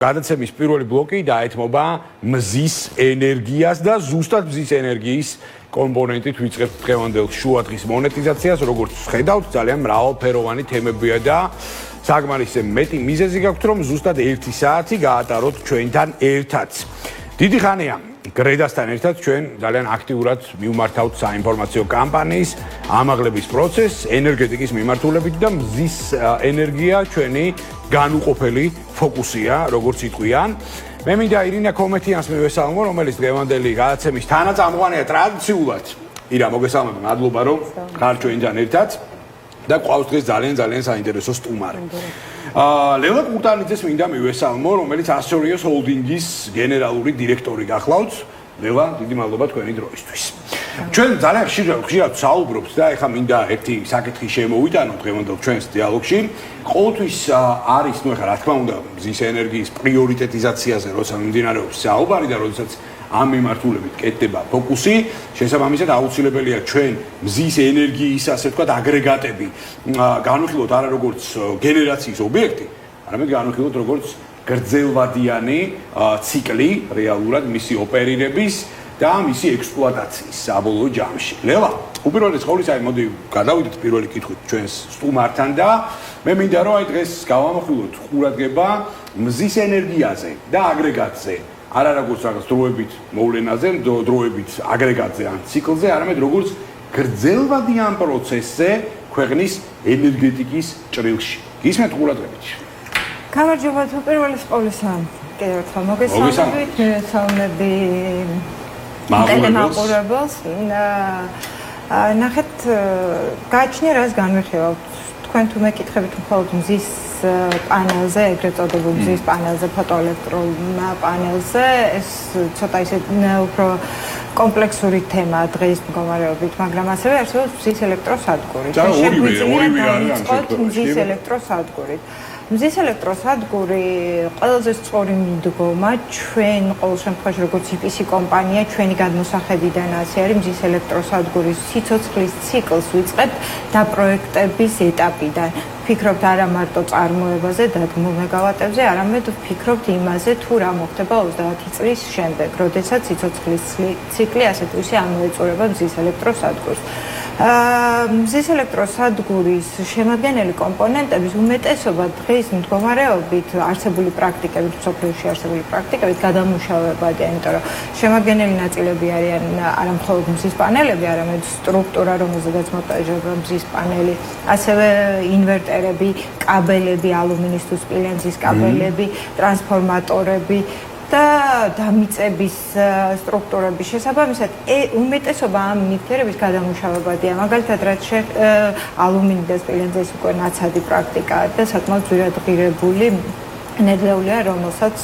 გადაცემის პირველი ბლოკი დაეთმობა მზის ენერგიას და ზუსტად მზის ენერგიის კომპონენტით ვიწყებთ დღევანდელ შუადღის მონეტიზაციას, როგორც ხედავთ, ძალიან მრავალფეროვანი თემებია და საკმარისზე მეტი მიზეზი გაქვთ, რომ ზუსტად 1 საათი გაატაროთ ჩვენთან ერთად. დიდი ხანია გრედასთან ერთად ჩვენ ძალიან აქტიურად მივმართავთ საინფორმაციო კამპანიის ამაღლების პროცესს ენერგეტიკის მიმართულებით და მზის ენერგია ჩვენი განუყოფელი ფოკუსია, როგორც იტყვიან. მე მინდა ირინა კომეთიანს მივესალმო, რომელიც დღევანდელი გადაცემის თანაწამყვანია ტრადიციულად. ირა, მოგესალმებ, მადლობა რომ ხარ ჩვენთან ერთად და გვყავს დღეს ძალიან საინტერესო სტუმარი. ლელა კურტანიძეს მინდა მივესალმო, რომელიც ასორიოს ჰოლდინგის გენერალური დირექტორი გახლავთ. ლელა, დიდი მადლობა თქვენი დროისთვის. ჩვენ ძალიან ხშირად საუბრობთ და ეხლა მინდა ერთი საკითხი შემოვიტანოთ დღევანდელ ჩვენს დიალოგში. ყოველთვის არის, ნუ ეხლა რა თქმა უნდა, მზის ენერგიის პრიორიტეტიზაციაზე როცა მიმდინარეობს საუბარი და როდესაც ამ მიმართულებით კეთდება ფოკუსი, შესაბამისად აუცილებელია ჩვენ მზის ენერგიის, ასე ვთქვათ, აგრეგატები განვიხილოთ არა როგორც გენერაციის ობიექტი, არამედ განვიხილოთ როგორც გრძელვადიანი ციკლი რეალურად მისი ოპერირების და მისი ექსპლუატაციის საბოლოო ჯამში. ლელა, უპირველეს ყოვლისა, მოდი გადავიდეთ პირველი კითხვით ჩვენს სტუმართან და მე მინდა რომ აი დღეს გავამახვილოთ ყურადღება მზის ენერგიაზე და აგრეგატზე. არა როგორც რაღაც დროებით მოვლენაზე, დროებით აგრეგატზე ან ციკლზე, არამედ როგორც გრძელვადიან პროცესზე ქვეყნის ენერგეტიკის ჭრილში. გისმენთ ყურადღებით. გამარჯობა, უპირველეს ყოვლისა, კიდევ ერთხელ მოგესალმებით, მივესალმები ტელემაყურებელს. ნახეთ, გააჩნია რას განვიხილავთ. თქვენ თუ მეკითხებით მხოლოდ მზის პანელზე, ეგრეთ წოდებულ მზის პანელზე, ფოტოელექტრულ პანელზე, ეს ცოტა ისე უფრო კომპლექსური თემაა დღის მდგომარეობით, მაგრამ ასევე არსებობს მზის ელექტროსადგური. ორივე არის მზის ელექტროსადგურით. მზის ელექტროსადგური ყველაზე სწორი მიდგომა ჩვენ ყოველ შემთხვევაში როგორც EPC კომპანია ჩვენი გადმოსახედიდან ასე არის მზის ელექტროსადგურის სიცოცხლის ციკლს ვიწყებთ დაპროექტების ეტაპიდან. ვფიქრობთ არა მარტო წარმოებაზე და მეგავატებზე, არამედ ვფიქრობთ იმაზე თუ რა მოხდება 30 წლის შემდეგ, როდესაც სიცოცხლის ციკლი ასე თუ ისე ამოეწურება მზის ელექტროსადგურს. მზის ელექტროსადგურის შემადგენელი კომპონენტების უმეტესობა დღის მდგომარეობით არსებული პრაქტიკებით, მსოფლიოში არსებული პრაქტიკებით გადამუშავებადია, იმიტომ რომ შემადგენელი ნაწილები არიან არა მხოლოდ მზის პანელები, არამედ სტრუქტურა, რომელზედაც მოტაჟება მზის პანელი, ასევე ინვერტერები, კაბელები, ალუმინის თუ სპილენძის კაბელები, ტრანსფორმატორები და დამიწების სტრუქტურების შესაბამისად უმეტესობა ამ ნივთიერების გადამუშავებადია. მაგალითად, რაც ალუმინი და სპილენძის უკვე ნაცადი პრაქტიკაა და საკმაოდ ძვირად ღირებული ნედლეულია, რომელსაც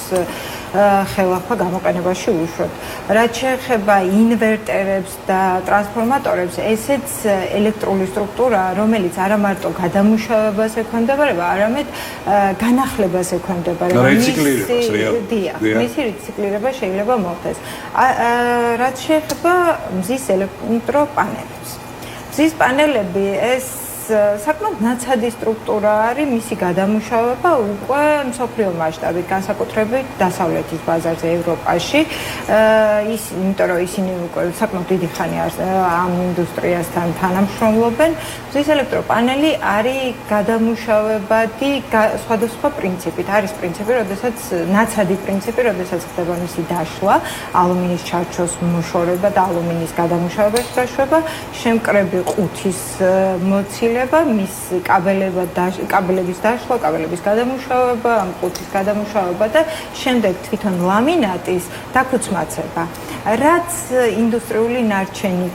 ხელახლა გამოყენებაში უშваრთ. რაც შეეხება ინვერტერებს და ტრანსფორმატორებს, ესეც ელექტრული სტრუქტურაა, რომელიც არა მარტო გადამუშავებას ექვემდებარება, არამედ განახლებას ექვემდებარება. მისი რეციკლირება შეიძლება მოხდეს. რაც შეეხება მზის ელექტროპანელებს. მზის პანელები ეს საკმაოდ ნაცადი სტრუქტურა არის, მისი გადამუშავება უკვე მსოფლიო მასშტაბით, განსაკუთრებით დასავლეთის ბაზარზე ევროპაში. იმიტომ რომ ისინი უკვე საკმაოდ დიდი ხანი ამ ინდუსტრიასთან თანამშრომლობენ. მზის ელექტროპანელი არის გადამუშავებადი სხვადასხვა პრინციპით. არის პრინციპი, როდესაც ნაცადი პრინციპი, როდესაც ხდება მისი დაშლა, ალუმინის ჩარჩოს მოშორება და ალუმინის გადამუშავების დაშვება, შემკრები ყუთის მოცილება, მის კაბელების დაშლა, კაბელების გადამუშავება, ამ ყუთის გადამუშავება და შემდეგ თვითონ ლამინატის დაქუცმაცება. რაც ინდუსტრიული ნარჩენი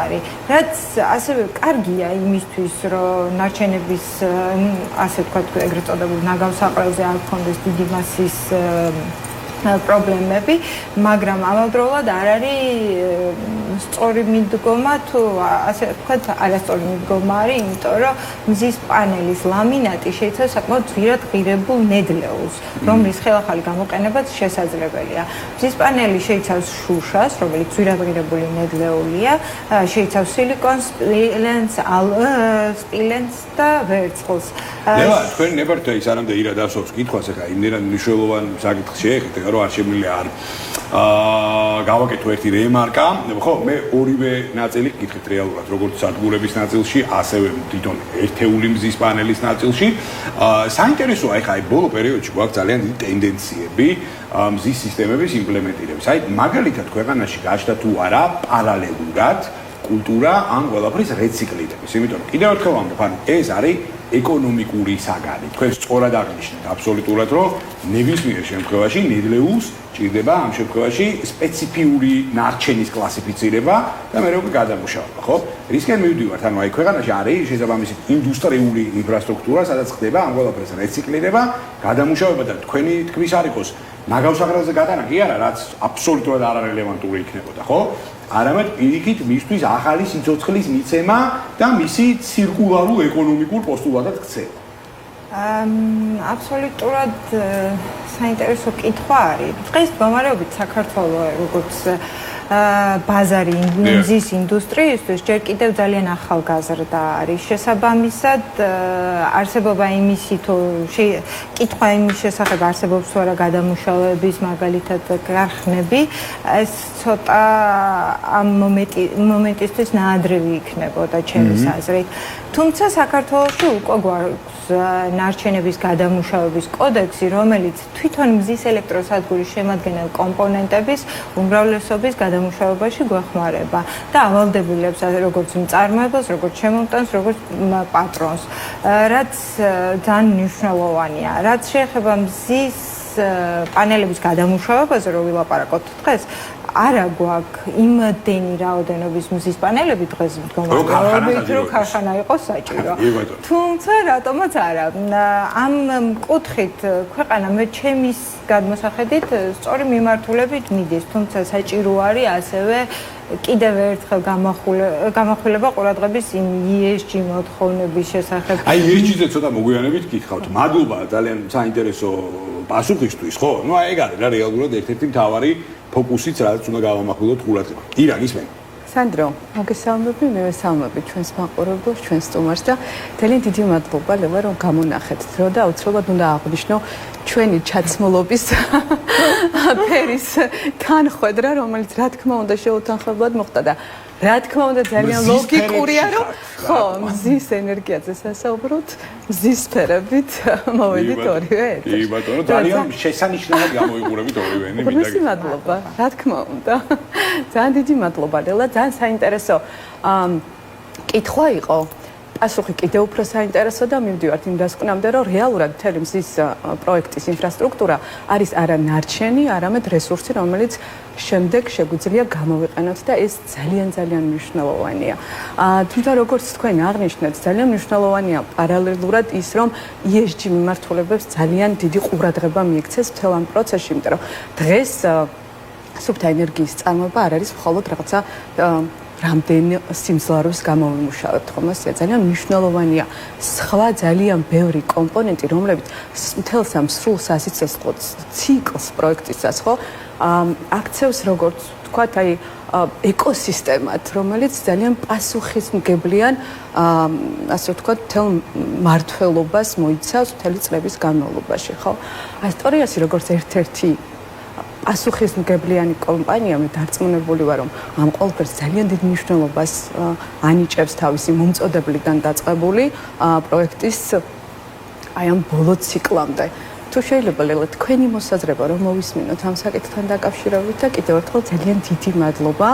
არის, რაც ასევე კარგია იმისთვის, რომ ნარჩენების ასე ვთქვათ, ეგრეთ წოდებულ ნაგავსაყრელზე არ გქონდეს დიდი მასის პრობლემები, მაგრამ ამავდროულად არ არის სწორი მიდგომა თუ ასე ვთქვათ, არასწორი მიდგომა არის, იმიტომ რომ მზის პანელის ლამინატი შეიცავს საკმაოდ ძვირად ღირებულ ნედლეულს, რომლის ხელახალი გამოყენებაც შესაძლებელია. მზის პანელი შეიცავს შუშას, რომელიც ძვირად ღირებული ნედლეულია, შეიცავს სილიკონს, სპილენს და ვერცხლს. ნევა, თქვენ ნებართ ის არამდე ირა დასობს კითხვას, ეხლა იმდენად მნიშვნელოვან საკითხს შეეხეთ, რომ არ შემიძლია არ გავაკეთო ერთი რემარკა. ხო, მე ორივე ნაწილი გკითხეთ რეალურად, როგორც სადგურების ნაწილში, ასევე თვითონ ერთეული მზის პანელის ნაწილში. საინტერესოა, ეხლა აი ბოლო პერიოდში გვაქვს ძალიან დიდი ტენდენციები მზის სისტემების იმპლემენტირების. აი მაგალითად ქვეყანაში გაჩნდა თუ არა პარალელურად კულტურა ან ყველაფრის რეციკლირების. იმიტომ რომ კიდევ ერთხელ ვამბობ, ანუ ეს არის ეკონომიკური საგანი. თქვენ სწორად აღნიშნეთ აბსოლუტურად, რომ ნებისმიერ შემთხვევაში ნედლეულს ჭირდება ამ შემთხვევაში სპეციფიური ნარჩენის კლასიფიცირება და მე როგორი გადამუშავება, ხო? რისკენ მივდივართ, ანუ აი ქვეყანაში არის შესაბამისი ინდუსტრიული ინფრასტრუქტურა, სადაც ხდება ამ ყველაფრის რეციკლირება, გადამუშავება და თქვენი თქმის არ იყოს ნაგავს აღრაზზე გატანა კი არა, რაც აბსოლუტურად არარელევანტური იქნებოდა, ხო? არამედ პირიქით მისთვის ახალი სიცოცხლის მიცემა და მისი ცირკულარულ ეკონომიკურ პოსტულადად ქცევა. აბსოლუტურად საინტერესო კითხვა არის. დღეს მდგომარეობით საქართველოს როგორც ბაზარი მზის ინდუსტრიისთვის ჯერ კიდევ ძალიან ახალგაზრდა არის. შესაბამისად არსებობა იმისი თუ კითხვა იმის შესახებ არსებობს თუ არა გადამუშავების მაგალითად გარხნები, ეს ცოტა ამ მომენტისთვის ნაადრევი იქნებოდა ჩემის აზრით. თუმცა საქართველოში უკვე გვაქვს ნარჩენების გადამუშავების კოდექსი, რომელიც თვითონ მზის ელექტროსადგურის შემადგენელ კომპონენტების უმრავლესობის გადამუშავებაში გვეხმარება და ავალდებულებს როგორც მწარმოებელს, როგორც შემომტანს, როგორც პატრონს, რაც ძალიან მნიშვნელოვანია. რაც შეეხება მზის პანელების გადამუშავებაზე, რო ვილაპარაკოთ დღეს, არა გვაქვს იმდენი რაოდენობის მზის პანელები დღეს მდგომარეობით, რომ ქარხანა იყოს საჭირო. თუმცა რატომაც არა. ამ კუთხით ქვეყანა მე ჩემის გადმოსახედით სწორი მიმართულებით მიდის, თუმცა საჭირო არის ასევე კიდევ ერთხელ გამახვილება ყურადღების იმ ESG მოთხოვნების შესახებ. აი ESG-ზე ცოტა მოგვიანებით გითხავთ. მადლობა ძალიან საინტერესო პასუხისთვის, ხო? ნუ აი ეგ არის რა რეალურად ერთ-ერთი მთავარი ფოკუსიც, რაც უნდა გავამახვილოთ ყურადღება. ირა, გისმენ? სანდრო, მოგესალმები, მე ვესალმები ჩვენს მაყურებელს, ჩვენს სტუმარს და ძალიან დიდი მადლობა ლევა, რომ გამონახეთ დრო და აუცილებლად უნდა აღვნიშნო ჩვენი ჩაცმულობის ფერის თანხwebdriver, რომელიც რა თქმა უნდა შეუთანხმებლად მოხდა და რა თქმა უნდა ძალიან ლოგიკურია, რომ ხო, მზის ენერგიაზე სასაუბროთ, მზის სფერებით მოვედით ორივე ერთად. კი ბატონო, ძალიან შესანიშნავად გამოიყურებით ორივენი. უბრალოდ მადლობა, რა თქმა უნდა. ძალიან დიდი მადლობა, ლელა, ძალიან საინტერესო კითხვა იყო. პასუხი კიდევ უფრო საინტერესო და მივდივართ იმ დასკვნამდე, რომ რეალურად მთელი მზის პროექტის ინფრასტრუქტურა არის არა ნარჩენი, არამედ რესურსი, რომელიც შემდეგ შეგვიძლია გამოვიყენოთ და ეს ძალიან მნიშვნელოვანია. თუმცა როგორც თქვენ აღნიშნეთ, ძალიან მნიშვნელოვანია პარალელურად ის, რომ ESG მიმართულებებს ძალიან დიდი ყურადღება მიექცეს მთელ ამ პროცესში, იმიტომ რომ დღეს სუფთა ენერგიის წარმოება არ არის მხოლოდ რაღაცა რამდენი სიმძლავრის გამომიმუშავებთ, ხომ ასე ძალიან მნიშვნელოვანია სხვა ძალიან ბევრი კომპონენტი, რომლებიც მთელს ამ სრულ სასიცოცხლო ციკლს პროექტისას, ხო, აქცევს როგორც თქვათ, აი ეკოსისტემად, რომელიც ძალიან პასუხისმგებლიან, ასე ვთქვათ, მთელ მმართველობას მოიცავს მთელი წლების განმავლობაში, ხო? ასტორიაში როგორც ერთ-ერთი პასუხისმგებლიანი კომპანია, მე დარწმუნებული ვარ, რომ ამ ყველაფერს ძალიან დიდ მნიშვნელობას ანიჭებს თავისი მომწოდებლიდან დაწყებული პროექტის აი ამ ბოლო ციკლამდე. თუ შეიძლება ლელა თქვენი მოსაზრება რომ მოვისმინოთ ამ საკითხთან დაკავშირებით და კიდევ ერთხელ ძალიან დიდი მადლობა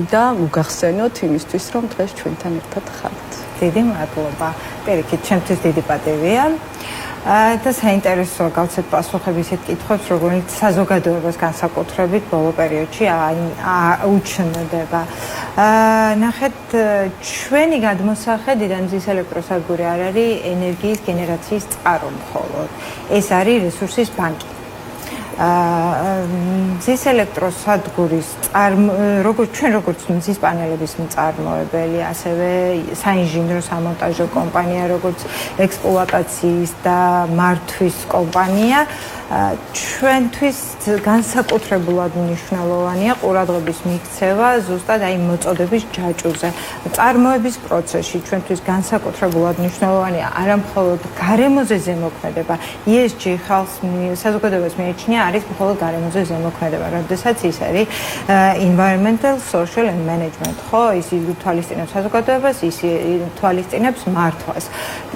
და მოგახსენოთ იმისთვის რომ დღეს ჩვენთან ერთად ხართ. დიდი მადლობა. პირიქით, ჩემთვის დიდი პატივია. და საინტერესოა გავცეთ პასუხები ისეთ კითხვებს, რომელიც საზოგადოებას განსაკუთრებით ბოლო პერიოდში უჩნდება. ნახეთ, ჩვენი გადმოსახედიდან მზის ელექტროსადგური არ არის ენერგიის გენერაციის წყარო მხოლოდ. ეს არის რესურსის ბანკი. მზის ელექტროსადგურის როგორც მზის პანელების მწარმოებელი, ასევე საინჟინრო სამონტაჟო კომპანია, როგორც ექსპლუატაციის და მართვის კომპანია, ჩვენთვის განსაკუთრებულად მნიშვნელოვანია ყურადღების მიქცევა ზუსტად აი მოწოდების ჯაჭვზე. წარმოების პროცესში ჩვენთვის განსაკუთრებულად მნიშვნელოვანია არა მხოლოდ გარემოზე ზემოქმედება, ESG ხალხს საზოგადოებას მიაჩნია არის მხოლოდ გარემოზე ზემოქმედება, როდესაც ის არის environmental, social and management, ხო, ის თვალისწინებს საზოგადოებას, ის თვალისწინებს მართვას.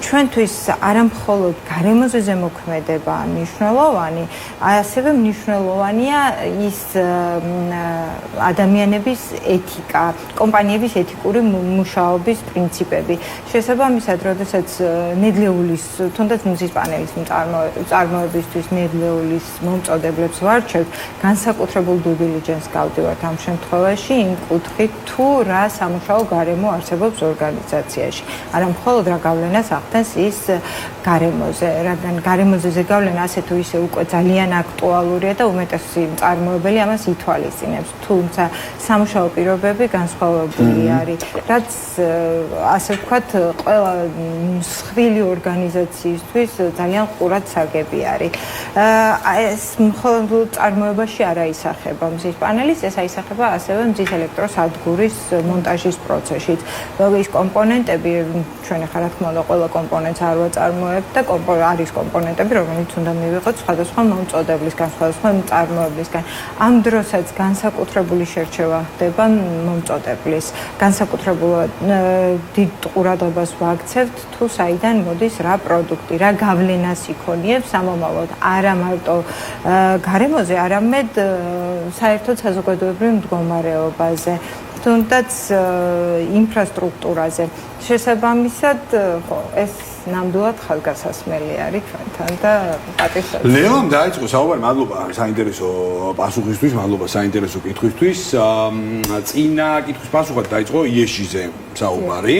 ჩვენთვის არა მხოლოდ გარემოზე ზემოქმედება მნიშვნელოვანი, ასევე მნიშვნელოვანია ის ადამიანების ეთიკა, კომპანიების ეთიკური მუშაობის პრინციპები. შესაბამისად, როდესაც ნედლეულის, თუნდაც მზის პანელის წარმოებისთვის ნედლეულის მომწოდებლებს ვარჩევთ, განსაკუთრებულ due diligence გავდივართ ამ შემთხვევაში, იმ კუთხით თუ რა სამუშაო გარემო არსებობს ორგანიზაციაში. არა მხოლოდ რა გავლენას ახდენს ის გარემოზე, რადგან გარემოზე ზეგავლენა ასე თუ ისე უკვე ძალიან აქტუალურია და უმეტესი მწარმოებელი ამას ითვალისწინებს. თუმცა სამუშაო პირობები განსხვავებული არის, რაც ასე ვთქვათ, ყველა მსხვილი ორგანიზაციისთვის ძალიან ყურად სარგები არის. ეს მხოლოდ წარმოებაში არ აისახება მზის პანელის, ეს აისახება ასევე მზის ელექტროსადგურის მონტაჟის პროცესშიც. ის კომპონენტები, ჩვენ ახლა რა თქმა უნდა ყველა კომპონენტს არ ვაწარმოებთ და არის კომპონენტები, რომელიც უნდა მივიღოთ სხვადასხვა მომწოდებლისგან, სხვადასხვა მწარმოებლისგან. ამ დროსაც განსაკუთრებული შერჩევა ხდება მომწოდებლის. განსაკუთრებულად დიდ ყურადღებას ვაქცევთ თუ საიდან მოდის რა პროდუქტი, რა გავლენას იქონიებს სამომავლოდ არა მარტო გარემოზე, არამედ საერთოდ საზოგადოებრივ მდგომარეობაზე, თუნდაც ინფრასტრუქტურაზე. შესაბამისად, ხო, ეს ნამდვილად ხალხგასასმელი არის ჩვენთან და პატივსაცემი. ლეონამ დაიწყო საუბარი, მადლობა საინტერესო პასუხისთვის, მადლობა საინტერესო კითხვისთვის. წინა კითხვის პასუხად დაიწყო ESG-ზე საუბარი.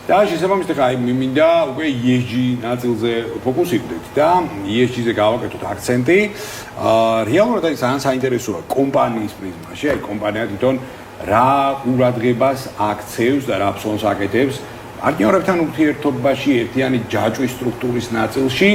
და შესაბამისად აი მინდა უკვე ESG ნაწილზე ფოკუსირდეთ და ESG-ზე გავაკეთოთ აქცენტი. რეალურად არის ძალიან საინტერესოა კომპანიის პრიზმაში, აი კომპანია თვითონ რა ყურადღებას აქცევს და რა ფსონს აკეთებს პარტნიორებთან ურთიერთობაში ერთიანი ჯაჭვის სტრუქტურის ნაწილში,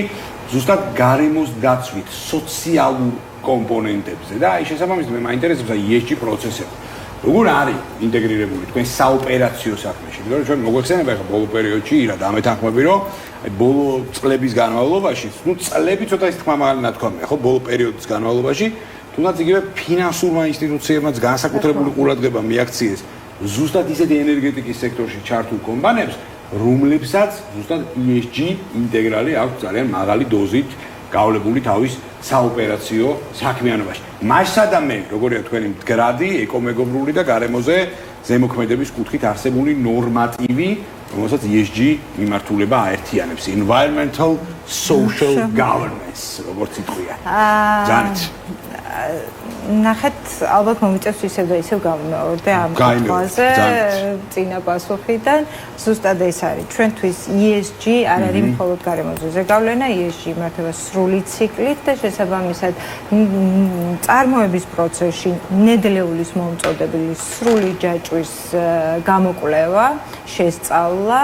ზუსტად გარემოს დაცვით, სოციალურ კომპონენტებზე და აი შესაბამისად მე მაინტერესებს აი ESG პროცესები. როგორ არის ინტეგრირებული თქვენ საოპერაციო საქმეში? იმიტომ რომ ჩვენ მოგვეხსენება ახლა ბოლო პერიოდში ირა დამეთანხმები, რომ აი ბოლო წლების განმავლობაში, წლები ცოტა ის თქმა მაგალითად ნათქვამია, ხო, ბოლო პერიოდის განმავლობაში, თუნდაც იგივე ფინანსურმა ინსტიტუციებმაც განსაკუთრებული ყურადღება მიაქციეს ზუსტად ისეთი ენერგეტიკის სექტორში ჩართულ კომპანიებს, რომლებსაც ზუსტად ESG ინტეგრალი აქვს ძალიან მაღალი დოზით გავლებული თავის საოპერაციო საქმიანობაში. მასსა და მე, როგორია თქვენი მდგრადი, ეკომეგობრული და გარემოზე ზემოქმედების კუთხით არსებული ნორმატივი, რომელსაც ESG მიმართულება აერთიანებს. Environmental Social Governance, როგორც იტყვია. ძალიან ნახეთ, ალბათ მომიწევს ისევ და ისევ გამოვარდე ამ კითხვაზე წინა პასუხიდან. ზუსტად ეს არის. ჩვენთვის ESG არ არის მხოლოდ გარემოზე ზეგავლენა, ESG იმართება სრული ციკლით და შესაბამისად წარმოების პროცესში ნედლეულის მომწოდებელი სრული ჯაჭვის გამოკვლევა, შესწავლა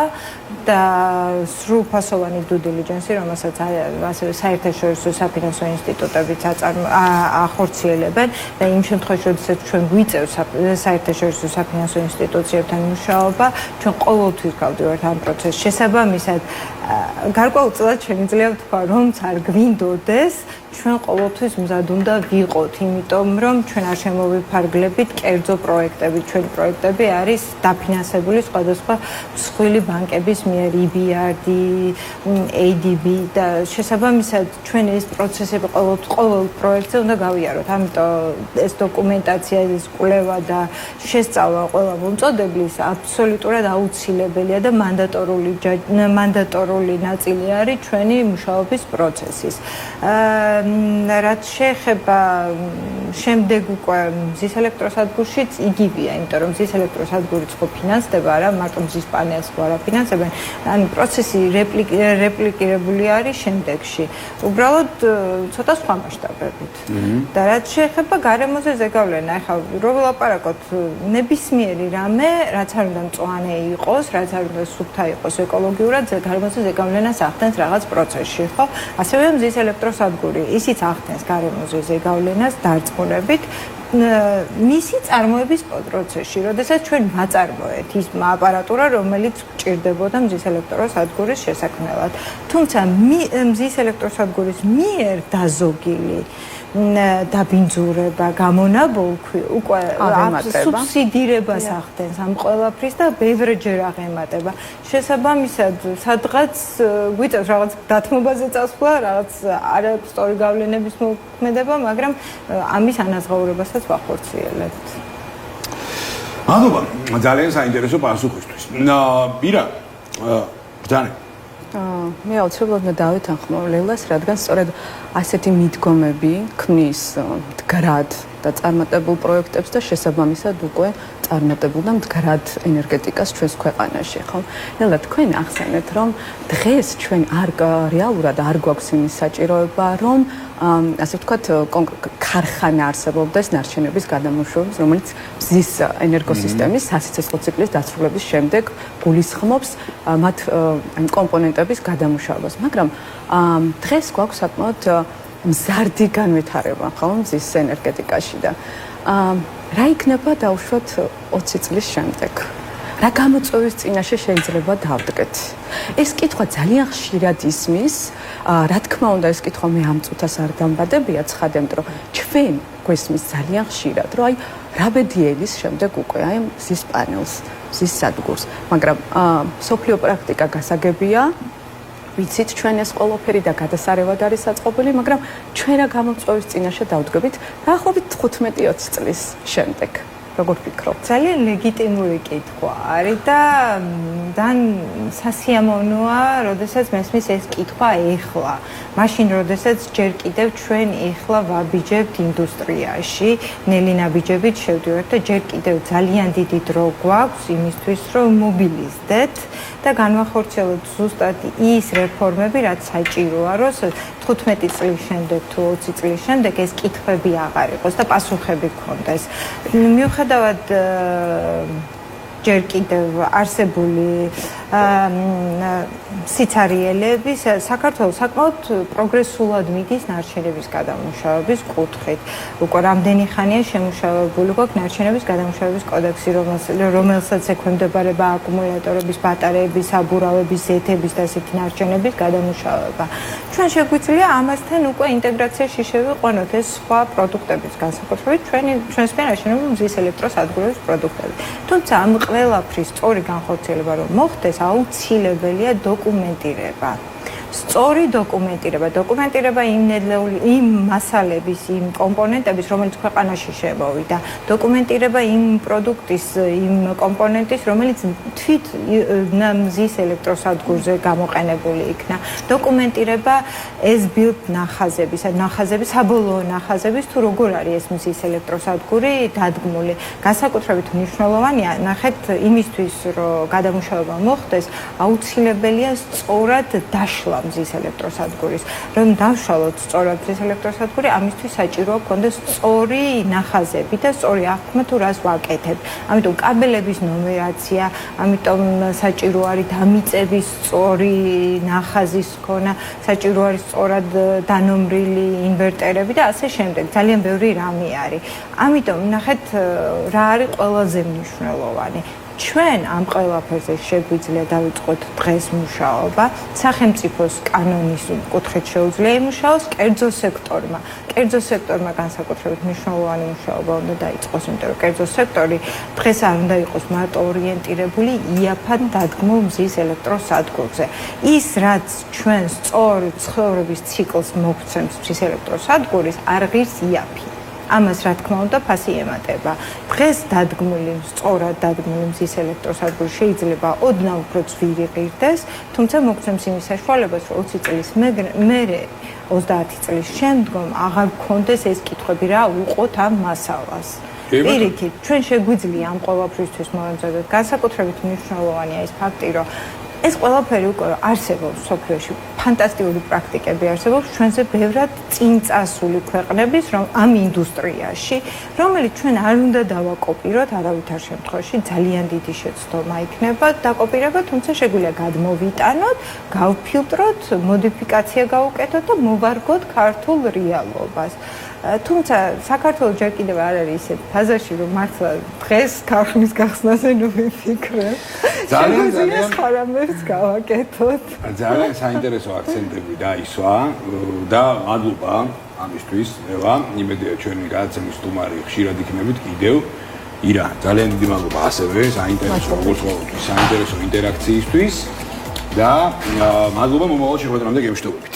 და სრულფასოვანი due diligence, რომელსაც ასევე საერთაშორისო საფინანსო ინსტიტუტებიც ახორციელებენ და იმ შემთხვევაში, როდესაც ჩვენ გვიწევს საერთაშორისო საფინანსო ინსტიტუციებთან მუშაობა, ჩვენ ყოველთვის გავდივართ ამ პროცესში. შესაბამისად, გარკვეულწილად შემიძლია ვთქვა, რომც არ გვინდოდეს, ჩვენ ყოველთვის მზად უნდა ვიყოთ, იმიტომ რომ ჩვენ არ შემოვიფარგლებით კერძო პროექტებით. ჩვენი პროექტები არის დაფინანსებული სხვადასხვა მსხვილი ბანკების მიერ, EBRD, ADB და შესაბამისად ჩვენ ეს პროცესები ყოველ პროექტზე უნდა გავიაროთ. ამიტომ ეს დოკუმენტაცია, ეს კვლევა და შესწავლა ყველა მომწოდებლის აბსოლუტურად აუცილებელია და მანდატორული ნაწილი არის ჩვენი მუშაობის პროცესის. რაც შეეხება შემდეგ უკვე მზის ელექტროსადგურშიც იგივეა, იმიტომ რომ მზის ელექტროსადგურიც ხო ფინანსდება, არა მარტო მზის პანელს ხო არა ფინანსებენ. ანუ პროცესი რეპლიკირებული არის შემდეგში. უბრალოდ ცოტა სხვა მასშტაბებით. და რაც შეეხება გარემოზე ზეგავლენა, ახლა რო ვილაპარაკოთ ნებისმიერი რამე, რაც არ უნდა მწვანე იყოს, რაც არ უნდა სუფთა იყოს ეკოლოგიურად, გარემოზე ზეგავლენას ახდენს რაღაც პროცესში, ხო? ასევე მზის ელექტროსადგური ისიც ახდენს გარემოზე ზეგავლენას დარწმუნებით მისი წარმოების პროცესში, როდესაც ჩვენ ვაწარმოეთ ის აპარატურა, რომელიც გვჭირდებოდა მზის ელექტროსადგურის შესაქმნელად. თუმცა მზის ელექტროსადგურის მიერ დაზოგილი დაბინძურება, გამონაბოლქვი უკვე სუბსიდირებას ახდენს ამ ყველაფრის და ბევრჯერ აღემატება. შესაბამისად, სადღაც გვიწევს რაღაც დათმობაზე წასვლა, რაღაც არ აქვს სწორი გავლენების მოქმედება, მაგრამ ამის ანაზღაურებასაც ვახორციელებთ. მადლობა, ძალიან საინტერესო პასუხისთვის. ბირა, ბრძანე. მე აუცილებლად უნდა დავეთანხმო ლეილას, რადგან სწორედ ასეთი მიდგომები ქმნის მდგრად და წარმატებულ პროექტებს და შესაბამისად უკვე წარმატებულ და მდგრად ენერგეტიკას ჩვენს ქვეყანაში, ხო? ლეილა, თქვენ ახსენეთ, რომ დღეს ჩვენ რეალურად არ გვაქვს იმის საჭიროება, რომ ასე ვთქვათ, ქარხანა არსებობდეს ნარჩენების გადამუშავების, რომელიც მზის ენერგოსისტემის სასიცოცხლო ციკლის დასრულების შემდეგ გულისხმობს მათ კომპონენტების გადამუშავებას. მაგრამ დღეს გვაქვს საკმაოდ მზარდი განვითარება, ხო, მზის ენერგეტიკაში და რა იქნება დაუშვათ 20 წლის შემდეგ? რა გამოწვევის წინაშე შეიძლება დავდგეთ? ეს კითხვა ძალიან ხშირად ისმის, რა თქმა უნდა ეს კითხვა მე ამ წუთას არ დამბადებია ცხადემთ, რომ ჩვენ გვესმის ძალიან ხშირად, რომ აი რა ბედიელის შემდეგ უკვე აი მზის პანელს, მზის სადგურს, მაგრამ სოფლიო პრაქტიკა გასაგებია, ვიცით ჩვენ ეს ყველაფერი და გადასარევად არის საწყობილი, მაგრამ ჩვენ რა გამოწვევის წინაშე დავდგებით დაახლოებით 15-20 წლის შემდეგ. როგორ ფიქრობთ? ძალიან ლეგიტიმური კითხვა არის და ძალიან სასიამოვნოა, როდესაც მესმის ეს კითხვა ეხლა. მაშინ, როდესაც ჯერ კიდევ ჩვენ ეხლა ვაბიჯებთ ინდუსტრიაში, ნელი ნაბიჯებით შევდივართ და ჯერ კიდევ ძალიან დიდი დრო გვაქვს იმისთვის, რომ მობილიზდეთ და განვახორციელოთ ზუსტად ის რეფორმები, რაც საჭიროა, რომ 15 წლის შემდეგ თუ 20 წლის შემდეგ ეს კითხვები აღარ იყოს და პასუხები გქონდეს. მიუხედავად ჯერ კიდევ არსებული სიცარიელების, საქართველოს საკმაოდ პროგრესულად მიდის ნარჩენების გადამუშავების კუთხით. უკვე რამდენი ხანია შემუშავებული გვაქვს ნარჩენების გადამუშავების კოდექსი, რომელსაც ექვემდებარება აკუმულატორების, ბატარეების, საბურავების, ზეთების და ასეთი ნარჩენების გადამუშავება. ჩვენ შეგვიძლია ამასთან უკვე ინტეგრაციაში შევიყვანოთ ეს სხვა პროდუქტების განსაკუთრებით ჩვენს მიერ აშენებულ მზის ელექტროსადგურების პროდუქტები. თუმცა ამ ყველაფრის სწორი განხორციელება რომ მოხდეს, აუცილებელია დოკუმენტირება. სწორი დოკუმენტირება იმ მასალების, იმ კომპონენტების, რომელიც ქვეყანაში შემოვიდა, დოკუმენტირება იმ პროდუქტის, იმ კომპონენტის, რომელიც თვით მზის ელექტროსადგურზე გამოყენებული იქნა, დოკუმენტირება ეს ბილდ ნახაზების, საბოლოო ნახაზების, თუ როგორ არის ეს მზის ელექტროსადგური დადგმული. განსაკუთრებით მნიშვნელოვანია, ნახეთ, იმისთვის, რომ გადამუშავება მოხდეს, აუცილებელია სწორად დაშლა მზის ელექტროსადგურის. რომ დავშალოთ სწორად მზის ელექტროსადგური, ამისთვის საჭიროა გქონდეს სწორი ნახაზები და სწორი აღქმა თუ რას ვაკეთებ. ამიტომ კაბელების ნუმერაცია, ამიტომ საჭირო არის დამიწების სწორი ნახაზის ქონა, საჭირო არის სწორად დანომრილი ინვერტერები და ასე შემდეგ. ძალიან ბევრი რამე არის. ამიტომ ნახეთ რა არის ყველაზე მნიშვნელოვანი. ჩვენ ამ ყველაფერზე შეგვიძლია დავიწყოთ დღეს მუშაობა, სახელმწიფოს კანონის კუთხით შეუძლია იმუშაოს, კერძო სექტორმა განსაკუთრებით მნიშვნელოვანი მუშაობა უნდა დაიწყოს, იმიტომ რომ კერძო სექტორი დღეს არ უნდა იყოს მარტო ორიენტირებული იაფად დადგმულ მზის ელექტროსადგურზე. ის, რაც ჩვენ სწორ ცხოვრების ციკლს მოგცემს მზის ელექტროსადგურის, არ ღირს იაფი. ამას რა თქმა უნდა ფასი ემატება. დღეს დადგმული, სწორად დადგმული მზის ელექტროსადგური შეიძლება ოდნავ უფრო ძვირი ღირდეს, თუმცა მოგცემს იმის საშუალებას, რომ 20 წლის მერე 30 წლის შემდგომ აღარ გქონდეს ეს კითხვები რა უყოთ ამ მასალას. პირიქით, ჩვენ შეგვიძლია ამ ყველაფრისთვის მოვემზადოთ. განსაკუთრებით მნიშვნელოვანია ეს ფაქტი, რომ ეს ყველაფერი უკვე არსებობს სოფლიოში, ფანტასტიკური პრაქტიკები არსებობს ჩვენზე ბევრად წინ წასული ქვეყნების ამ ინდუსტრიაში, რომელიც ჩვენ არ უნდა დავაკოპიროთ არავითარ შემთხვევაში, ძალიან დიდი შეცდომა იქნება დაკოპირება, თუმცა შეგვიძლია გადმოვიტანოთ, გავფილტროთ, მოდიფიკაცია გავუკეთოთ და მოვარგოთ ქართულ რეალობას. თუმცა საქართველოს ჯერ კიდევ არ არის ისეთ ფაზაში, რომ მართლა დღეს ქარხნის გახსნაზე ნუ ვიფიქრებ. ძალიან ხარამებს გავაკეთოთ. ძალიან საინტერესო აქცენტები დაისვა და მადლობა ამისთვის. ევა, იმედია ჩვენი გადაცემის სტუმარი ხშირად იქნებით კიდევ. ირა, ძალიან დიდი მადლობა ასევე საინტერესო როგორც ყოველთვის საინტერესო ინტერაქციისთვის და მადლობა მომავალ შეხვედრამდე გემშვიდობებით.